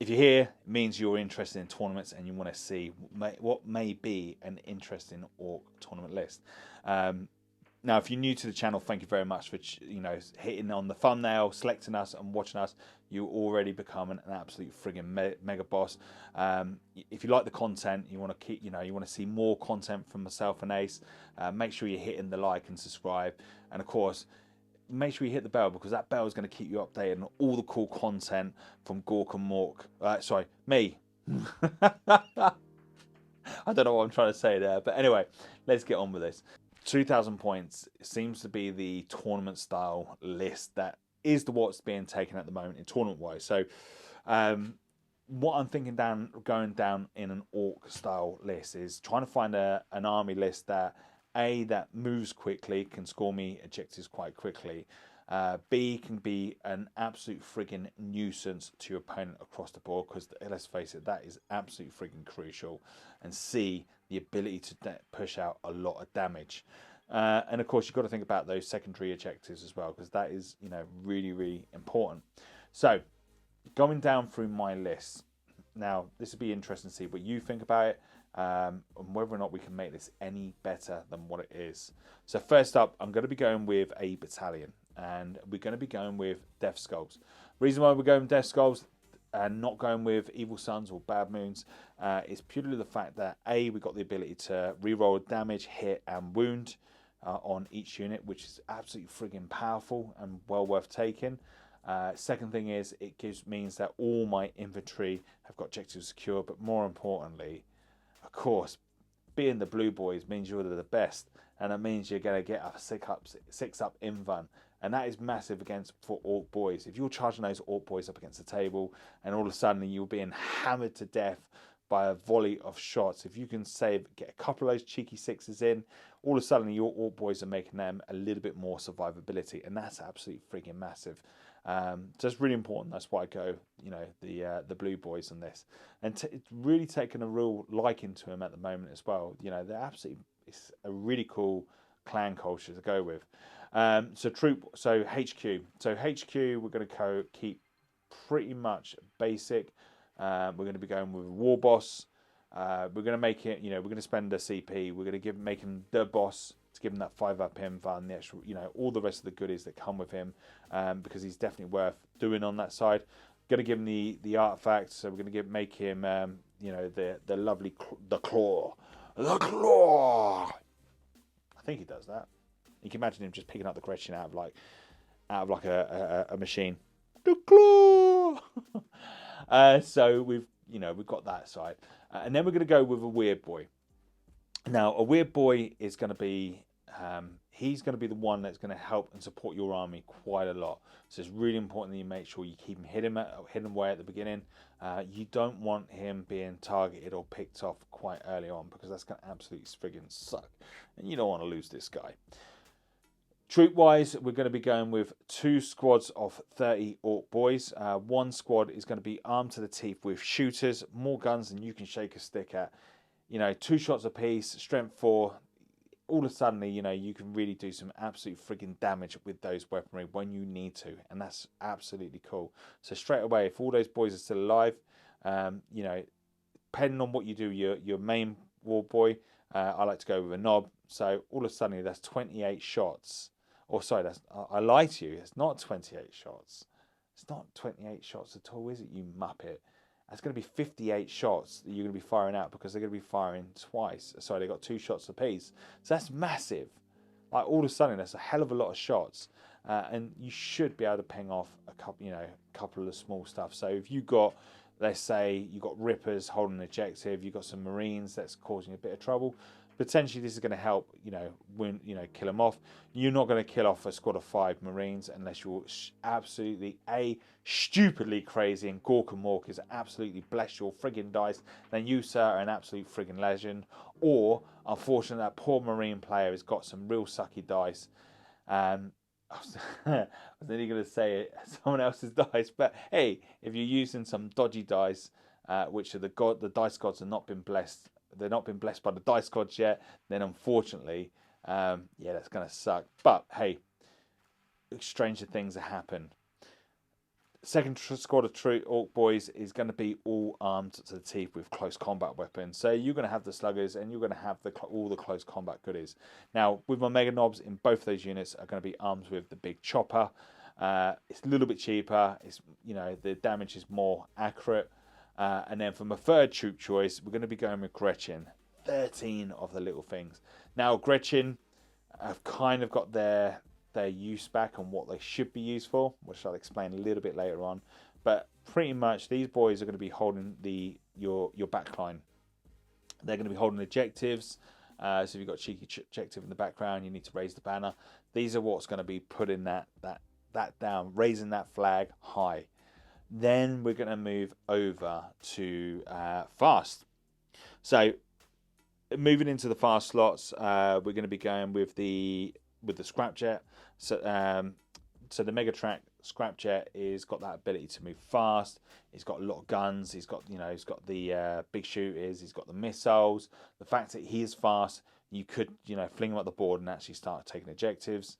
if you're here, it means you're interested in tournaments and you want to see what may be an interesting Orc tournament list. Now, if you're new to the channel, thank you very much for hitting on the thumbnail, selecting us, and watching us. You already become an absolute friggin' mega boss. If you like the content, you want to keep, you want to see more content from myself and Ace. Make sure you're hitting the like and subscribe, and of course, make sure you hit the bell, because that bell is going to keep you updated on all the cool content from Gork and Mork. Sorry, me. I don't know what I'm trying to say there, but anyway, let's get on with this. 2,000 points seems to be the tournament style list that is what's being taken at the moment in tournament wise. So what I'm thinking going down in an Orc style list is trying to find an army list that moves quickly, can score me objectives quite quickly. B, can be an absolute friggin' nuisance to your opponent across the board, because let's face it, that is absolutely friggin' crucial. And C, the ability to push out a lot of damage. And of course, you've got to think about those secondary objectives as well, because that is, really, really important. So, going down through my list, now this would be interesting to see what you think about it, and whether or not we can make this any better than what it is. So first up, I'm going to be going with a battalion, and we're going to be going with Death Skulls. Reason why we're going with Death Skulls and not going with Evil Suns or Bad Moons is purely the fact that we've got the ability to reroll damage, hit and wound on each unit, which is absolutely friggin' powerful and well worth taking. Second thing is, it means that all my infantry have got objectives secure, but more importantly, of course, being the blue boys means you're the best, and that means you're going to get a 6-up invuln, and that is massive for Orc boys. If you're charging those Orc boys up against the table, and all of a sudden you're being hammered to death by a volley of shots, if you can get a couple of those cheeky 6s in, all of a sudden your Orc boys are making them a little bit more survivability, and that's absolutely freaking massive. So it's really important. That's why I go, the blue boys on this, and it's really taken a real liking to them at the moment as well. They're absolutely, it's a really cool clan culture to go with. So HQ. So HQ, we're going to keep pretty much basic. We're going to be going with a war boss. We're going to make it, we're going to spend a CP. We're going to make him the boss, to give him that 5-up invuln, the actual, all the rest of the goodies that come with him, because he's definitely worth doing on that side. Going to give him the artifact, so we're going to make him, the lovely the claw. I think he does that. You can imagine him just picking up the question out of like a machine. The claw. So we've got that side, and then we're going to go with a weird boy. Now, a weird boy is going to be, he's going to be the one that's going to help and support your army quite a lot. So it's really important that you make sure you keep him hidden away at the beginning. You don't want him being targeted or picked off quite early on, because that's going to absolutely friggin' suck. And you don't want to lose this guy. Troop-wise, we're going to be going with 2 squads of 30 Orc boys. One squad is going to be armed to the teeth with shooters, more guns than you can shake a stick at. 2 shots apiece, strength 4. All of a sudden, you can really do some absolute friggin' damage with those weaponry when you need to, and that's absolutely cool. So straight away, if all those boys are still alive, depending on what you do, your main war boy, I like to go with a knob. So all of a sudden, that's 28 shots. Or sorry, I lie to you. It's not 28 shots. It's not 28 shots at all, is it, you muppet? It's going to be 58 shots that you're going to be firing out, because they're going to be firing twice. Sorry, they got 2 shots apiece. So that's massive. Like, all of a sudden, that's a hell of a lot of shots, and you should be able to ping off a couple of small stuff. So if you got, let's say, you got Rippers holding an objective, you got some Marines that's causing a bit of trouble. Potentially, this is going to help, kill them off. You're not going to kill off a squad of 5 Marines unless you're absolutely stupidly crazy, and Gork and Mork is absolutely bless your friggin' dice. Then you, sir, are an absolute friggin' legend. Or, unfortunately, that poor Marine player has got some real sucky dice. I was nearly going to say someone else's dice, but hey, if you're using some dodgy dice, which are the dice gods have not been blessed. They've not been blessed by the dice gods yet, then unfortunately, that's going to suck. But hey, stranger things have happened. Second squad of true Orc boys is going to be all armed to the teeth with close combat weapons. So you're going to have the sluggers and you're going to have all the close combat goodies. Now, with my mega knobs in both of those units are going to be armed with the big chopper. It's a little bit cheaper. It's, you know, the damage is more accurate. And then for my third troop choice, we're going to be going with Gretchen. 13 of the little things. Now, Gretchen have kind of got their use back and what they should be used for, which I'll explain a little bit later on. But pretty much these boys are going to be holding your backline. They're going to be holding objectives. So if you've got a cheeky objective in the background, you need to raise the banner. These are what's going to be putting that down, raising that flag high. Then we're going to move over to fast. So moving into the fast slots, we're going to be going with the scrapjet. So the Megatrack scrapjet is got that ability to move fast. He's got a lot of guns. He's got the big shooters. He's got the missiles. The fact that he is fast, you could fling him up the board and actually start taking objectives.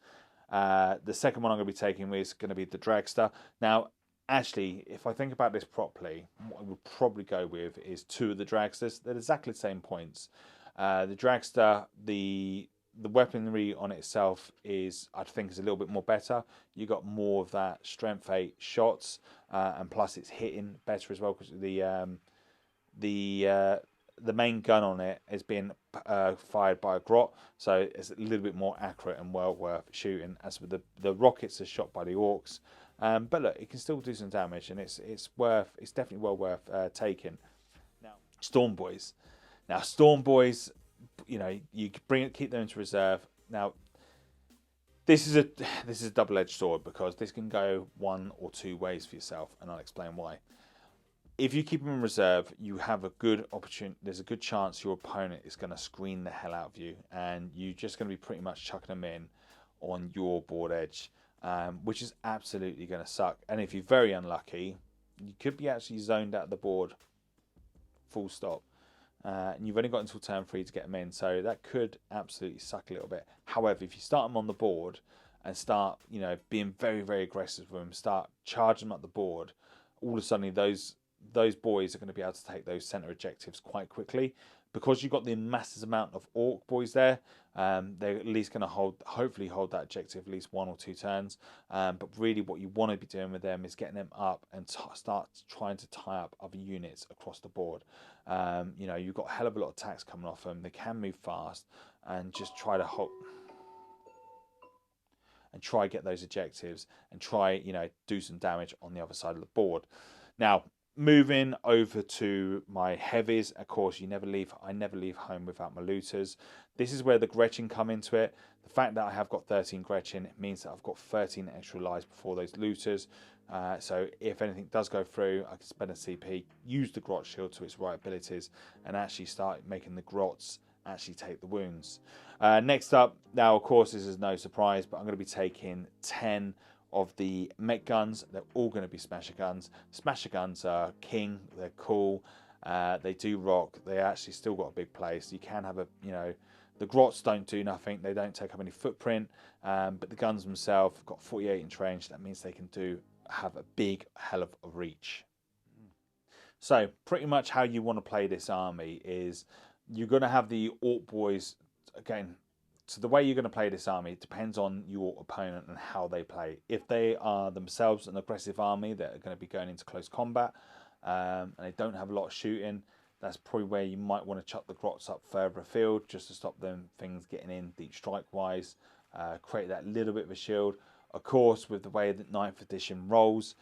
The second one I'm going to be taking is going to be the Dragster. Now, actually, if I think about this properly, what I would probably go with is two of the Dragsters. They're exactly the same points. The Dragster, the weaponry on itself is, I think, is a little bit more better. You got more of that strength 8 shots, and plus it's hitting better as well because the main gun on it is being fired by a grot, so it's a little bit more accurate and well worth shooting. As with the rockets are shot by the Orks, but look, it can still do some damage, and it's definitely well worth taking. Now, Storm Boys. Now, Storm Boys, you keep them into reserve. Now, this is a double-edged sword because this can go one or two ways for yourself, and I'll explain why. If you keep them in reserve, you have a good opportunity. There's a good chance your opponent is going to screen the hell out of you, and you're just going to be pretty much chucking them in on your board edge, which is absolutely going to suck. And if you're very unlucky, you could be actually zoned out of the board, full stop. And you've only got until turn 3 to get them in, so that could absolutely suck a little bit. However, if you start them on the board and start, being very, very aggressive with them, start charging them up the board, all of a sudden those boys are going to be able to take those center objectives quite quickly. Because you've got the massive amount of Orc boys there, they're at least going to hopefully hold that objective at least 1 or 2 turns. But really what you want to be doing with them is getting them up and start trying to tie up other units across the board. You've got a hell of a lot of attacks coming off them. They can move fast, and just try to hold and try get those objectives and try do some damage on the other side of the board. Now, moving over to my heavies, of course, I never leave home without my looters. This is where the Gretchen come into it. The fact that I have got 13 Gretchen, it means that I've got 13 extra lives before those looters. So if anything does go through, I can spend a CP, use the Grot Shield to its right abilities, and actually start making the Grots actually take the wounds. Next up, now of course this is no surprise, but I'm going to be taking 10 of the mech guns. They're all going to be smasher guns. Smasher guns are king. They're cool. They do rock. They actually still got a big place. You can have the Grots don't do nothing. They don't take up any footprint. But the guns themselves have got 48 inch range. That means they can have a big hell of a reach. So pretty much how you want to play this army is you're going to have the Orc boys again. So the way you're going to play this army depends on your opponent and how they play. If they are themselves an aggressive army that are going to be going into close combat, and they don't have a lot of shooting, that's probably where you might want to chuck the Grots up further afield just to stop them things getting in deep strike wise, create that little bit of a shield. Of course, with the way that 9th edition rolls,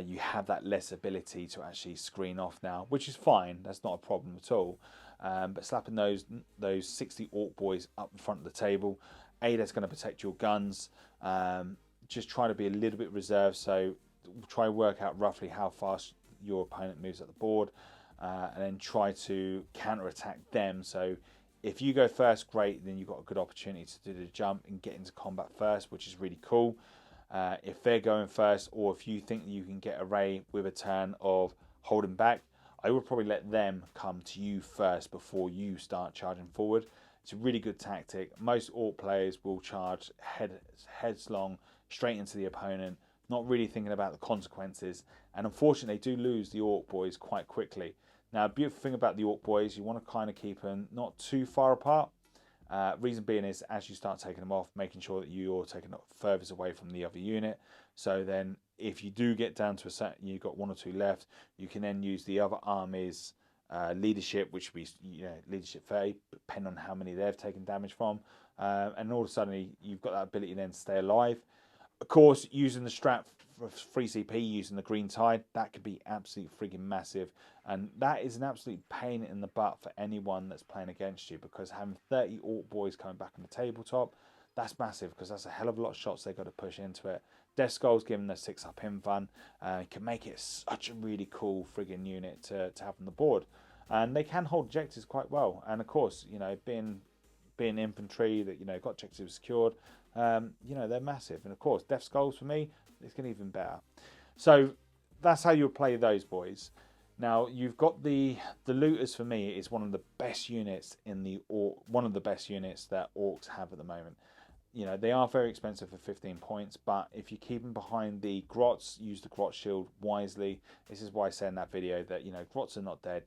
you have that less ability to actually screen off now, which is fine. That's not a problem at all. But slapping those 60 Orc boys up in front of the table, that's going to protect your guns. Just try to be a little bit reserved, so try to work out roughly how fast your opponent moves at the board, and then try to counter-attack them. So if you go first, great, then you've got a good opportunity to do the jump and get into combat first, which is really cool. If they're going first, or if you think you can get away with a turn of holding back, I would probably let them come to you first before you start charging forward. It's a really good tactic. Most Orc players will charge headlong straight into the opponent, not really thinking about the consequences, and unfortunately they do lose the Ork boys quite quickly. Now, a beautiful thing about the Ork boys, you want to kind of keep them not too far apart. Reason being is, as you start taking them off, making sure that you're taking it furthest away from the other unit. So then, if you do get down to a set, you've got 1 or 2 left, you can then use the other army's leadership, which would be leadership 30, depending on how many they've taken damage from, and all of a sudden you've got that ability then to stay alive. Of course, using the strat for free CP, using the green tide, that could be absolutely freaking massive. And that is an absolute pain in the butt for anyone that's playing against you, because having 30 Ork boys coming back on the tabletop, that's massive, because that's a hell of a lot of shots they've got to push into it. Death Skull's giving the 6-up invuln, can make it such a really cool friggin' unit to have on the board. And they can hold objectives quite well. And of course, being infantry that got objectives secured, they're massive. And of course, Death Skulls for me, it's going even better. So that's how you'll play those boys. Now you've got the looters. For me, is one of the best units in the one of the best units that Orks have at the moment. They are very expensive for 15 points, but if you keep them behind the grots, use the grot shield wisely. This is why I said in that video that grots are not dead.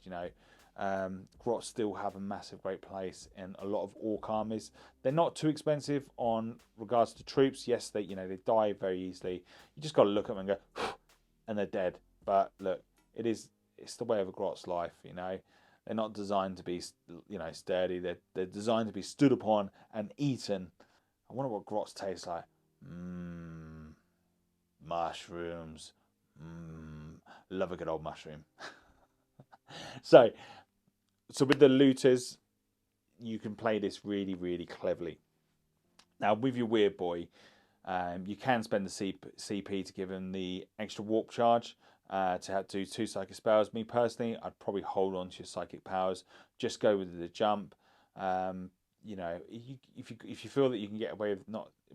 Grots still have a massive great place in a lot of Ork armies. They're not too expensive on regards to troops. Yes, they die very easily. You just got to look at them and go, and they're dead. But look, it's the way of a grot's life. They're not designed to be sturdy. They're designed to be stood upon and eaten. I wonder what grots taste like. Mushrooms. Love a good old mushroom. So with the looters, you can play this really, really cleverly. Now, with your weird boy, you can spend the CP to give him the extra warp charge to have to do 2 psychic spells. Me personally, I'd probably hold on to your psychic powers. Just go with the jump. If you feel that you can get away with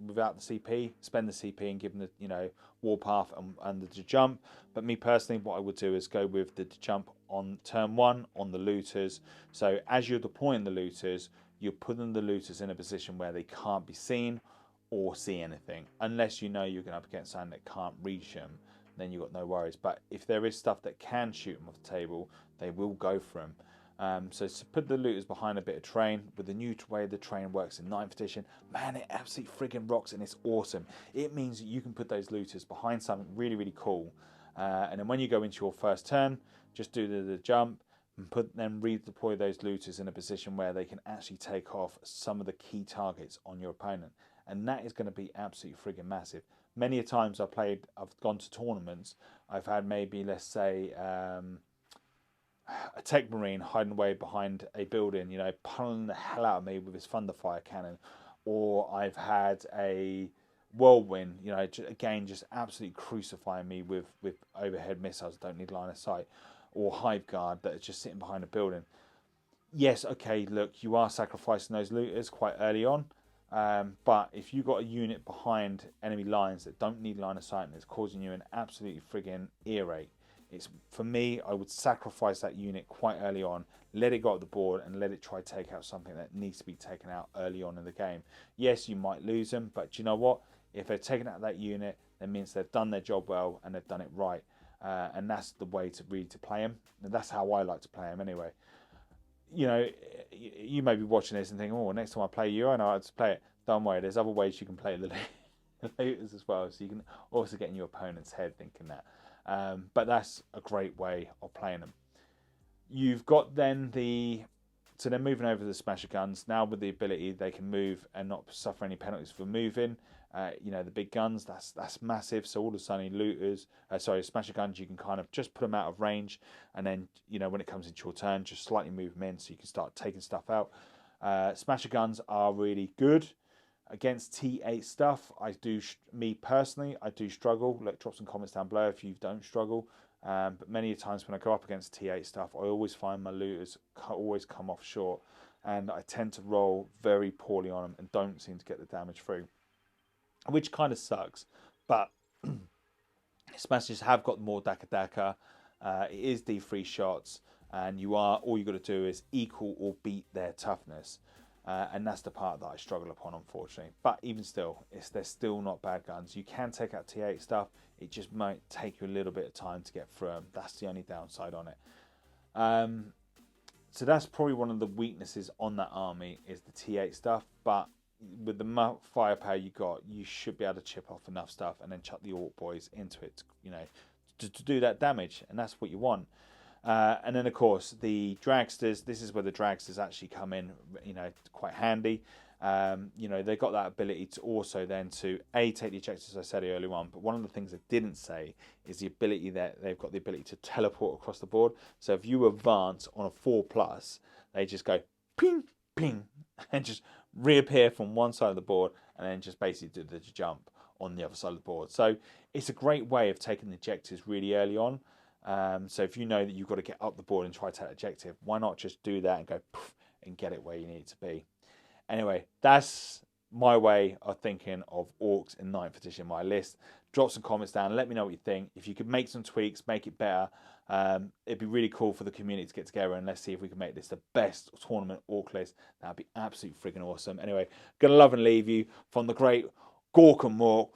without the CP, spend the CP and give them the warpath and the jump. But me personally, what I would do is go with the jump on turn 1 on the looters. So as you're deploying the looters, you're putting the looters in a position where they can't be seen or see anything, unless you're going up against something that can't reach them. Then you've got no worries. But if there is stuff that can shoot them off the table, they will go for them. So to put the looters behind a bit of terrain, with the new way the terrain works in 9th edition, man, it absolutely friggin' rocks, and it's awesome. It means that you can put those looters behind something really, really cool. And then when you go into your first turn, just do the jump and then redeploy those looters in a position where they can actually take off some of the key targets on your opponent. And that is going to be absolutely friggin' massive. Many a times I've gone to tournaments, I've had maybe, let's say, a tech marine hiding away behind a building, pulling the hell out of me with his thunderfire cannon. Or I've had a whirlwind, again, just absolutely crucifying me with overhead missiles that don't need line of sight. Or hive guard that is just sitting behind a building. Yes, okay, look, you are sacrificing those looters quite early on. But if you've got a unit behind enemy lines that don't need line of sight and it's causing you an absolutely friggin' earache, for me, I would sacrifice that unit quite early on, let it go up the board and let it try to take out something that needs to be taken out early on in the game. Yes, you might lose them, but do you know what? If they're taking out that unit, that means they've done their job well and they've done it right. And that's the way to play them. And that's how I like to play them anyway. You may be watching this and thinking, oh, next time I play you, I know how to play it. Don't worry, there's other ways you can play the looters as well. So you can also get in your opponent's head thinking that. But that's a great way of playing them. You've got then so they're moving over to the smasher guns. Now with the ability, they can move and not suffer any penalties for moving. The big guns, that's massive. So all of a sudden, smasher guns, you can kind of just put them out of range, and then when it comes into your turn, just slightly move them in so you can start taking stuff out. Smasher guns are really good against T8 stuff. Me personally, I do struggle. Look, drop some comments down below if you don't struggle. But many times when I go up against T8 stuff, I always find my looters always come off short, and I tend to roll very poorly on them and don't seem to get the damage through, which kind of sucks. But smashers have got more Daka. It is D3 shots, and all you got to do is equal or beat their toughness. And that's the part that I struggle upon, unfortunately. But even still, they're still not bad guns. You can take out T8 stuff. It just might take you a little bit of time to get through them. That's the only downside on it. So that's probably one of the weaknesses on that army is the T8 stuff. But with the firepower you got, you should be able to chip off enough stuff and then chuck the Ork boys into it, to do that damage. And that's what you want. And then, of course, the dragsters. This is where the dragsters actually come in, quite handy. They've got that ability to also then to take the ejectors, as I said earlier on. But one of the things I didn't say is the ability that they've got the ability to teleport across the board. So if you advance on a 4+, they just go ping, ping, and just reappear from one side of the board, and then just basically do the jump on the other side of the board. So it's a great way of taking the ejectors really early on. So if you know that you've got to get up the board and try to take the objective, why not just do that and go poof, and get it where you need it to be? Anyway, that's my way of thinking of Orks in 9th edition, my list. Drop some comments down, let me know what you think. If you could make some tweaks, make it better, it'd be really cool for the community to get together, and let's see if we can make this the best tournament Ork list. That'd be absolutely friggin' awesome. Anyway, gonna love and leave you from the great Gork and Mork.